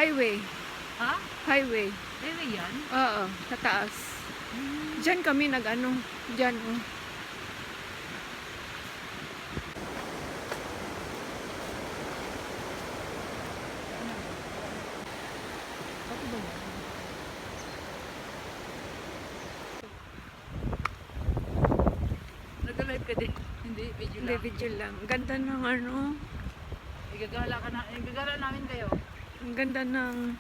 Highway. Ha? Highway. Highway yan? Oo, sa taas. Diyan kami nag-ano. Diyan, oh. Pati ba yan? Nag-live ka din? Hindi, video Hindi, lang. video lang. Ganda ng ano. Igagala namin kayo. Ang ganda ng